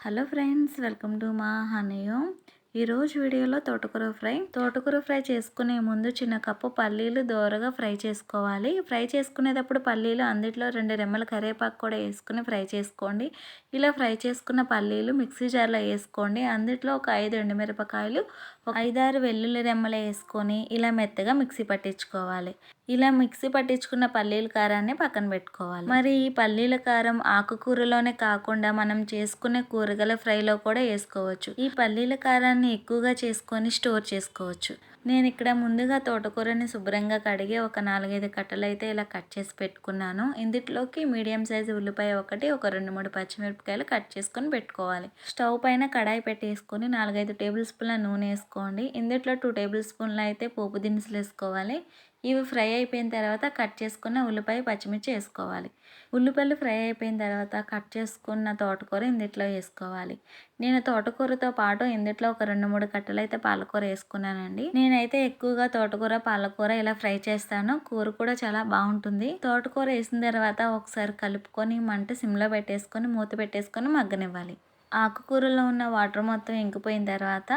Hello friends, welcome to మా హనీయో. ఈరోజు వీడియోలో తోటకూర ఫ్రై చేసుకునే ముందు చిన్న కప్పు పల్లీలు దోరగా ఫ్రై చేసుకోవాలి. ఫ్రై చేసుకునేటప్పుడు పల్లీలు అందులో 2 రెమ్మల కరివేపాకు కూడా వేసుకుని ఫ్రై చేసుకోండి. ఇలా ఫ్రై చేసుకున్న పల్లీలు మిక్సీ జార్లో వేసుకోండి. అందులో ఒక 5 ఎండుమిరపకాయలు, ఒక 5-6 వెల్లుల్లి రెమ్మలు వేసుకొని ఇలా మెత్తగా మిక్సీ పట్టించుకోవాలి. ఇలా మిక్సీ పట్టించుకున్న పల్లీల కారాన్ని పక్కన పెట్టుకోవాలి. మరి ఈ పల్లీల కారం ఆకుకూరలోనే కాకుండా మనం చేసుకునే కూరగాయల ఫ్రైలో కూడా వేసుకోవచ్చు. ఈ పల్లీల కారాన్ని ఎక్కువగా చేసుకొని స్టోర్ చేసుకోవచ్చు. నేను ఇక్కడ ముందుగా తోటకూరని శుభ్రంగా కడిగి ఒక 4-5 కట్టలు అయితే ఇలా కట్ చేసి పెట్టుకున్నాను. ఇందులోకి మీడియం సైజు ఉల్లిపాయ ఒకటి, ఒక 2-3 పచ్చిమిరపకాయలు కట్ చేసుకొని పెట్టుకోవాలి. స్టవ్ పైన కడాయి పెట్టేసుకొని 4-5 టేబుల్ స్పూన్ల నూనె వేసుకోండి. ఇందులో 2 టేబుల్ స్పూన్లు అయితే పోపు దినుసులు వేసుకోవాలి. ఇవి ఫ్రై అయిపోయిన తర్వాత కట్ చేసుకున్న ఉల్లిపాయ, పచ్చిమిర్చి వేసుకోవాలి. ఉల్లిపాయలు ఫ్రై అయిపోయిన తర్వాత కట్ చేసుకున్న తోటకూర ఇందులో వేసుకోవాలి. నేను తోటకూరతో పాటు ఇందులో ఒక 2-3 కట్టలు అయితే పాలకూర వేసుకున్నానండి. నేనైతే ఎక్కువగా తోటకూర, పాలకూర ఇలా ఫ్రై చేస్తాను. కూర కూడా చాలా బాగుంటుంది. తోటకూర వేసిన తర్వాత ఒకసారి కలుపుకొని మంట సిమ్లో పెట్టేసుకొని మూత పెట్టేసుకొని మగ్గనివ్వాలి. ఆకుకూరలో ఉన్న వాటర్ మొత్తం ఇంకిపోయిన తర్వాత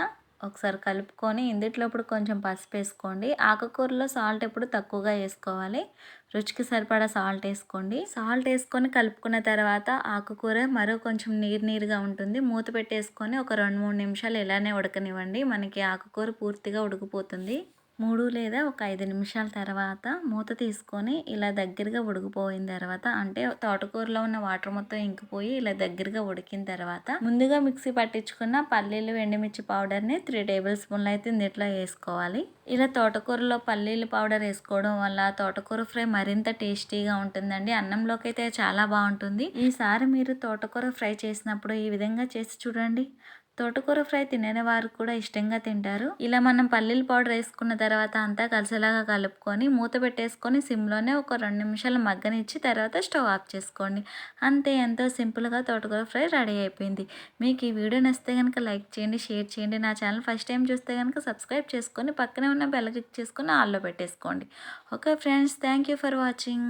ఒకసారి కలుపుకొని ఇందులో ఇప్పుడు కొంచెం పసుపు వేసుకోండి. ఆకుకూరలో సాల్ట్ ఎప్పుడు తక్కువగా వేసుకోవాలి. రుచికి సరిపడా సాల్ట్ వేసుకోండి. సాల్ట్ వేసుకొని కలుపుకున్న తర్వాత ఆకుకూర మరో కొంచెం నీరుగా ఉంటుంది. మూత పెట్టేసుకొని ఒక 2-3 నిమిషాలు ఇలానే ఉడకనివ్వండి. మనకి ఆకుకూర పూర్తిగా ఉడికిపోతుంది. 3 లేదా ఒక 5 నిమిషాల తర్వాత మూత తీసుకొని ఇలా దగ్గరగా ఉడికిపోయిన తర్వాత, అంటే తోటకూరలో ఉన్న వాటర్ మొత్తం ఇంకిపోయి ఇలా దగ్గరగా ఉడికిన తర్వాత ముందుగా మిక్సీ పట్టించుకున్న పల్లీలు, ఎండుమిర్చి పౌడర్ని 3 టేబుల్ స్పూన్లు అయితే ఇందులో వేసుకోవాలి. ఇలా తోటకూరలో పల్లీలు పౌడర్ వేసుకోవడం వల్ల తోటకూర ఫ్రై మరింత టేస్టీగా ఉంటుందండి. అన్నంలోకి అయితే చాలా బాగుంటుంది. ఈసారి మీరు తోటకూర ఫ్రై చేసినప్పుడు ఈ విధంగా చేసి చూడండి. తోటకూర ఫ్రై తినని వారు కూడా ఇష్టంగా తింటారు. ఇలా మనం పల్లీల పౌడర్ వేసుకున్న తర్వాత అంతా కలిసేలాగా కలుపుకొని మూత పెట్టేసుకొని సిమ్లోనే ఒక 2 నిమిషాలు మగ్గనిచ్చి తర్వాత స్టవ్ ఆఫ్ చేసుకోండి. అంతే, ఎంతో సింపుల్గా తోటకూర ఫ్రై రెడీ అయిపోయింది. మీకు ఈ వీడియో నచ్చితే కనుక లైక్ చేయండి, షేర్ చేయండి. నా ఛానల్ ఫస్ట్ టైం చూస్తే కనుక సబ్స్క్రైబ్ చేసుకొని పక్కనే ఉన్న బెల్ క్లిక్ చేసుకొని ఆల్లో పెట్టేసుకోండి. Okay friends, thank you for watching.